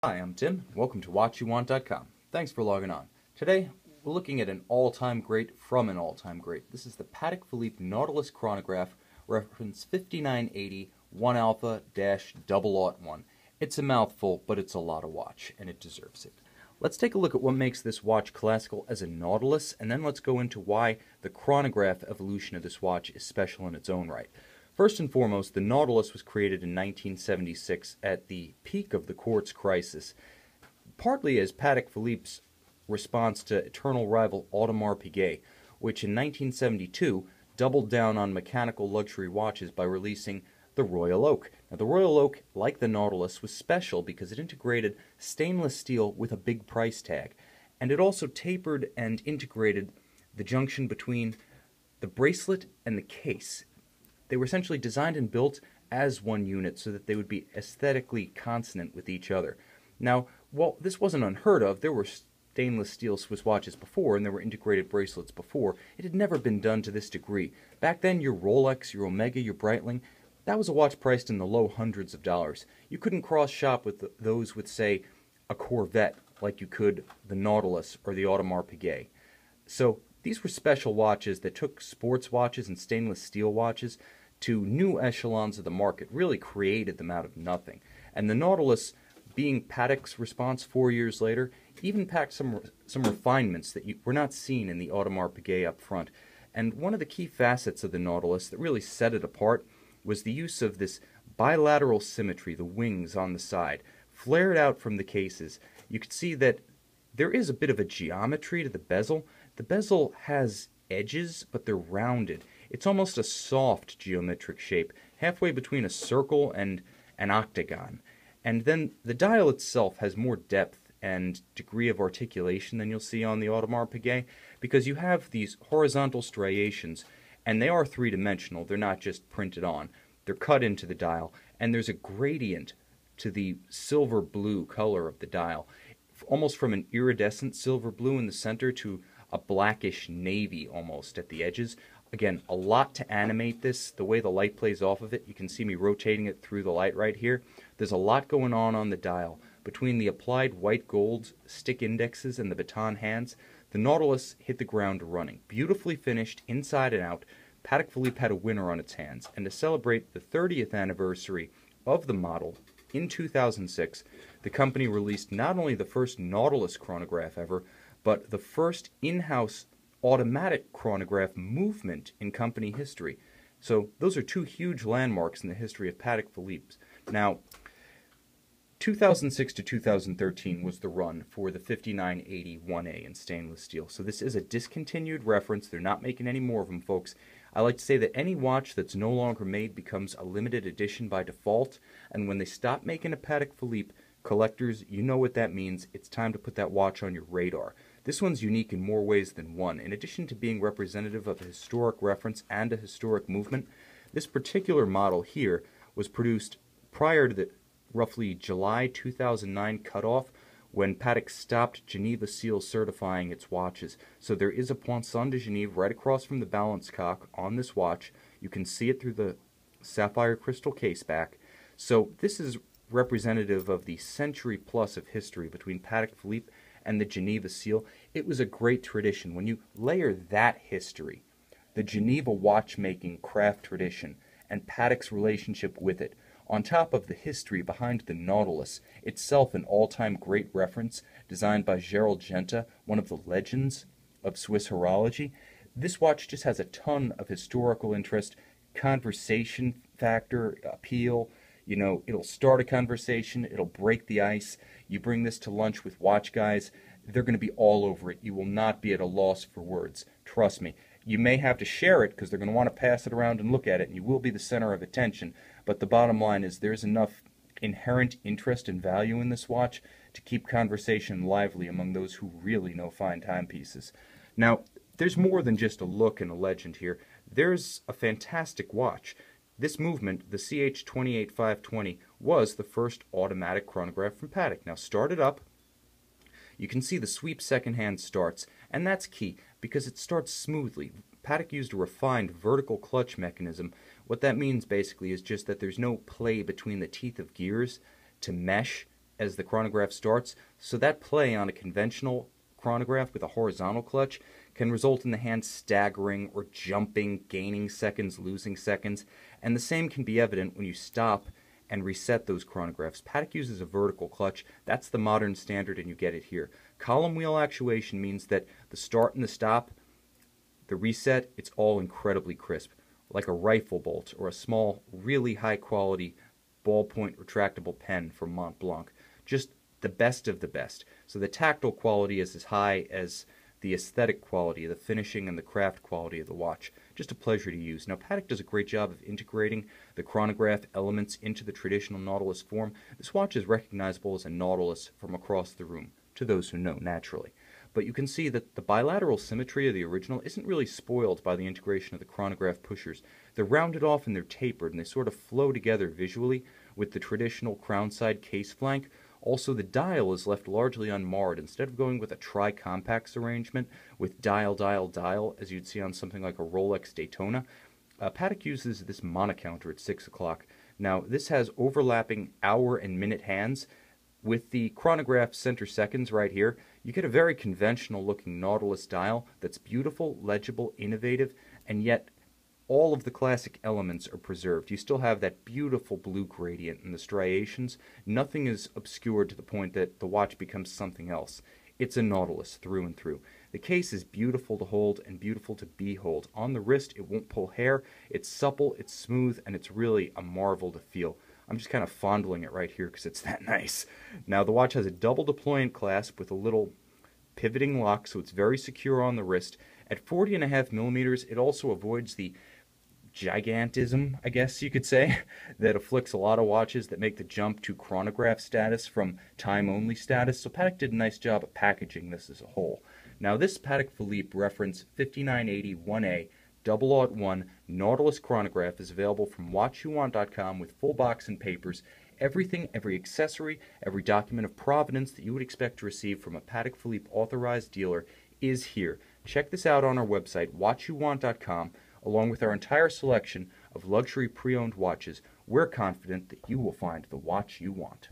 Hi, I'm Tim. Welcome to WatchYouWant.com. Thanks for logging on. Today, we're looking at an all-time great from an all-time great. This is the Patek Philippe Nautilus chronograph, reference 5980 1A-001. It's a mouthful, but it's a lot of watch, and it deserves it. Let's take a look at what makes this watch classical as a Nautilus, and then let's go into why the chronograph evolution of this watch is special in its own right. First and foremost, the Nautilus was created in 1976 at the peak of the quartz crisis, partly as Patek Philippe's response to eternal rival Audemars Piguet, which in 1972 doubled down on mechanical luxury watches by releasing the Royal Oak. Now, the Royal Oak, like the Nautilus, was special because it integrated stainless steel with a big price tag, and it also tapered and integrated the junction between the bracelet and the case. They were essentially designed and built as one unit so that they would be aesthetically consonant with each other. Now, while this wasn't unheard of, there were stainless steel Swiss watches before, and there were integrated bracelets before. It had never been done to this degree. Back then, your Rolex, your Omega, your Breitling, that was a watch priced in the low hundreds of dollars. You couldn't cross-shop with those with, say, a Corvette, like you could the Nautilus or the Audemars Piguet. So these were special watches that took sports watches and stainless steel watches to new echelons of the market, really created them out of nothing. And the Nautilus, being Patek's response 4 years later, even packed some refinements that were not seen in the Audemars Piguet up front. And one of the key facets of the Nautilus that really set it apart was the use of this bilateral symmetry, the wings on the side, flared out from the cases. You could see that there is a bit of a geometry to the bezel. The bezel has edges, but they're rounded. It's almost a soft geometric shape, halfway between a circle and an octagon. And then the dial itself has more depth and degree of articulation than you'll see on the Audemars Piguet, because you have these horizontal striations, and they are three-dimensional. They're not just printed on. They're cut into the dial, and there's a gradient to the silver blue color of the dial, almost from an iridescent silver blue in the center to a blackish navy almost at the edges. Again, a lot to animate this. The way the light plays off of it, you can see me rotating it through the light right here. There's a lot going on the dial. Between the applied white gold stick indexes and the baton hands, the Nautilus hit the ground running. Beautifully finished inside and out, Patek Philippe had a winner on its hands. And to celebrate the 30th anniversary of the model, in 2006, the company released not only the first Nautilus chronograph ever, but the first in-house automatic chronograph movement in company history. So those are two huge landmarks in the history of Patek Philippe's. Now, 2006 to 2013 was the run for the 5980 1A in stainless steel. So this is a discontinued reference. They're not making any more of them, folks. I like to say that any watch that's no longer made becomes a limited edition by default, and when they stop making a Patek Philippe, collectors, you know what that means. It's time to put that watch on your radar. This one's unique in more ways than one. In addition to being representative of a historic reference and a historic movement, this particular model here was produced prior to the roughly July 2009 cutoff, when Patek stopped Geneva Seal certifying its watches. So there is a Poinçon de Genève right across from the balance cock on this watch. You can see it through the sapphire crystal case back. So this is representative of the century plus of history between Patek Philippe and the Geneva Seal. It was a great tradition. When you layer that history, the Geneva watchmaking craft tradition, and Patek's relationship with it, on top of the history behind the Nautilus, itself an all-time great reference designed by Gerald Genta, one of the legends of Swiss horology, this watch just has a ton of historical interest, conversation factor, appeal. You know, it'll start a conversation, it'll break the ice. You bring this to lunch with watch guys, they're going to be all over it. You will not be at a loss for words. Trust me. You may have to share it because they're going to want to pass it around and look at it, and you will be the center of attention. But the bottom line is there's enough inherent interest and value in this watch to keep conversation lively among those who really know fine timepieces. Now, there's more than just a look and a legend here. There's a fantastic watch. This movement, the CH28520, was the first automatic chronograph from Patek. Now, start it up. You can see the sweep second-hand starts, and that's key because it starts smoothly. Patek used a refined vertical clutch mechanism. What that means basically is just that there's no play between the teeth of gears to mesh as the chronograph starts, so that play on a conventional chronograph with a horizontal clutch can result in the hand staggering or jumping, gaining seconds, losing seconds, and the same can be evident when you stop and reset those chronographs. Patek uses a vertical clutch. That's the modern standard, and you get it here. Column wheel actuation means that the start and the stop, the reset, it's all incredibly crisp, like a rifle bolt or a small, really high-quality ballpoint retractable pen from Mont Blanc. Just the best of the best. So the tactile quality is as high as the aesthetic quality, the finishing and the craft quality of the watch. Just a pleasure to use. Now, Patek does a great job of integrating the chronograph elements into the traditional Nautilus form. This watch is recognizable as a Nautilus from across the room, to those who know, naturally. But you can see that the bilateral symmetry of the original isn't really spoiled by the integration of the chronograph pushers. They're rounded off and they're tapered, and they sort of flow together visually with the traditional crown side case flank. Also, the dial is left largely unmarred. Instead of going with a tri-compacts arrangement with dial, dial, dial, as you'd see on something like a Rolex Daytona, Patek uses this monocounter at 6 o'clock. Now, this has overlapping hour and minute hands. With the chronograph center seconds right here, you get a very conventional looking Nautilus dial that's beautiful, legible, innovative, and yet all of the classic elements are preserved. You still have that beautiful blue gradient and the striations. Nothing is obscured to the point that the watch becomes something else. It's a Nautilus through and through. The case is beautiful to hold and beautiful to behold. On the wrist, it won't pull hair. It's supple, it's smooth, and it's really a marvel to feel. I'm just kind of fondling it right here because it's that nice. Now, the watch has a double deployant clasp with a little pivoting lock, so it's very secure on the wrist. At 40.5 millimeters, it also avoids the gigantism, I guess you could say, that afflicts a lot of watches that make the jump to chronograph status from time-only status. So Patek did a nice job of packaging this as a whole. Now, this Patek Philippe reference 5980 1A-001 Nautilus chronograph is available from watchyouwant.com with full box and papers. Everything, every accessory, every document of provenance that you would expect to receive from a Patek Philippe authorized dealer is here. Check this out on our website, watchyouwant.com. Along with our entire selection of luxury pre-owned watches, we're confident that you will find the watch you want.